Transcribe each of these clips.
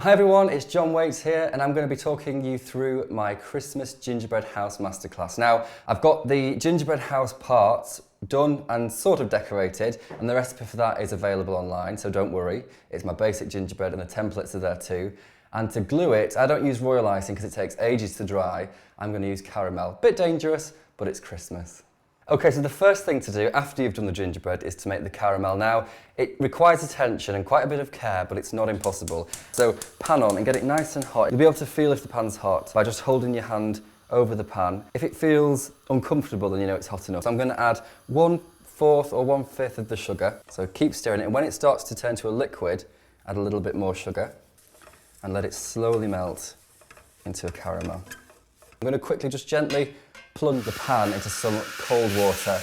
Hi everyone, it's John Whaite here and I'm going to be talking you through my Christmas gingerbread house masterclass. Now, I've got the gingerbread house parts done and sort of decorated, and the recipe for that is available online, so don't worry. It's my basic gingerbread and the templates are there too. And to glue it, I don't use royal icing because it takes ages to dry. I'm going to use caramel. Bit dangerous, but it's Christmas. Okay, so the first thing to do after you've done the gingerbread is to make the caramel. Now, it requires attention and quite a bit of care, but it's not impossible. So pan on and get it nice and hot. You'll be able to feel if the pan's hot by just holding your hand over the pan. If it feels uncomfortable, then you know it's hot enough. So I'm going to add 1/4 or 1/5 of the sugar. So keep stirring it, and when it starts to turn to a liquid, add a little bit more sugar and let it slowly melt into a caramel. I'm going to quickly just gently plunge the pan into some cold water,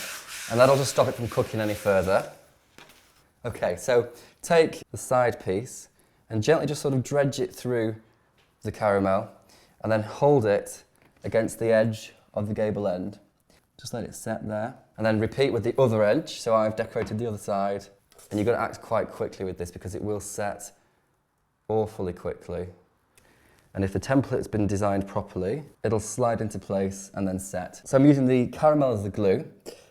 and that'll just stop it from cooking any further. Okay, so take the side piece and gently just sort of dredge it through the caramel and then hold it against the edge of the gable end. Just let it set there and then repeat with the other edge. So I've decorated the other side, and you've got to act quite quickly with this because it will set awfully quickly. And if the template's been designed properly, it'll slide into place and then set. So I'm using the caramel as the glue,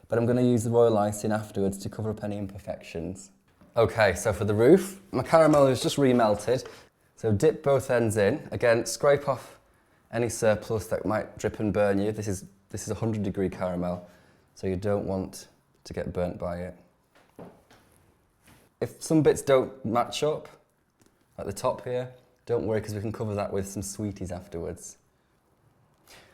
but I'm going to use the royal icing afterwards to cover up any imperfections. Okay, so for the roof, my caramel is just remelted. So dip both ends in. Again, scrape off any surplus that might drip and burn you. This is 100-degree caramel, so you don't want to get burnt by it. If some bits don't match up, like the top here, don't worry, because we can cover that with some sweeties afterwards.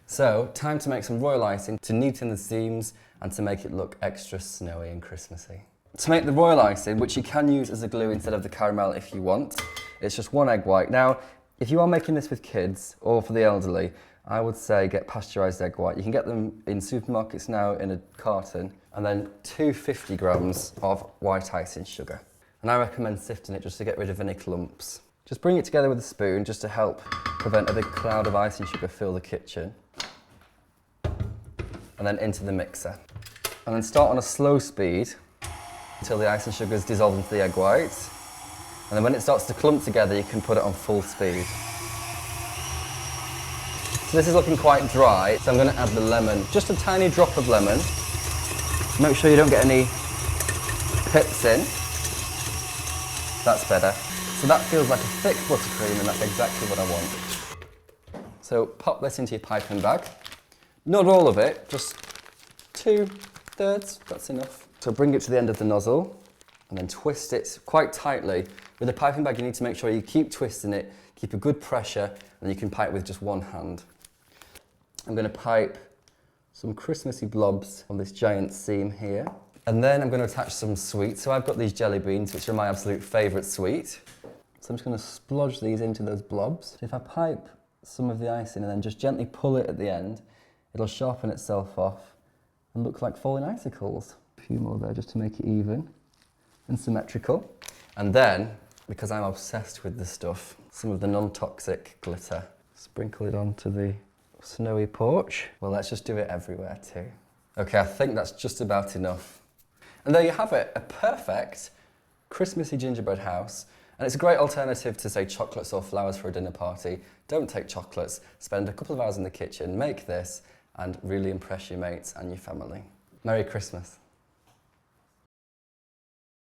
So, time to make some royal icing to neaten the seams and to make it look extra snowy and Christmassy. To make the royal icing, which you can use as a glue instead of the caramel if you want, it's just 1 egg white. Now, if you are making this with kids or for the elderly, I would say get pasteurised egg white. You can get them in supermarkets now in a carton, and then 250 grams of white icing sugar. And I recommend sifting it just to get rid of any clumps. Just bring it together with a spoon just to help prevent a big cloud of icing sugar fill the kitchen. And then into the mixer. And then start on a slow speed until the icing sugar is dissolved into the egg white. And then when it starts to clump together, you can put it on full speed. So this is looking quite dry, so I'm going to add the lemon. Just a tiny drop of lemon. Make sure you don't get any pips in. That's better. So that feels like a thick buttercream, and that's exactly what I want. So pop this into your piping bag. Not all of it, just 2/3, that's enough. So bring it to the end of the nozzle and then twist it quite tightly. With a piping bag, you need to make sure you keep twisting it, keep a good pressure, and you can pipe with just one hand. I'm going to pipe some Christmassy blobs on this giant seam here. And then I'm going to attach some sweets. So I've got these jelly beans, which are my absolute favourite sweet. So I'm just going to splodge these into those blobs. If I pipe some of the icing and then just gently pull it at the end, it'll sharpen itself off and look like falling icicles. A few more there just to make it even and symmetrical. And then, because I'm obsessed with this stuff, some of the non-toxic glitter. Sprinkle it onto the snowy porch. Well, let's just do it everywhere too. Okay, I think that's just about enough. And there you have it, a perfect Christmassy gingerbread house. And it's a great alternative to, say, chocolates or flowers for a dinner party. Don't take chocolates, spend a couple of hours in the kitchen, make this, and really impress your mates and your family. Merry Christmas.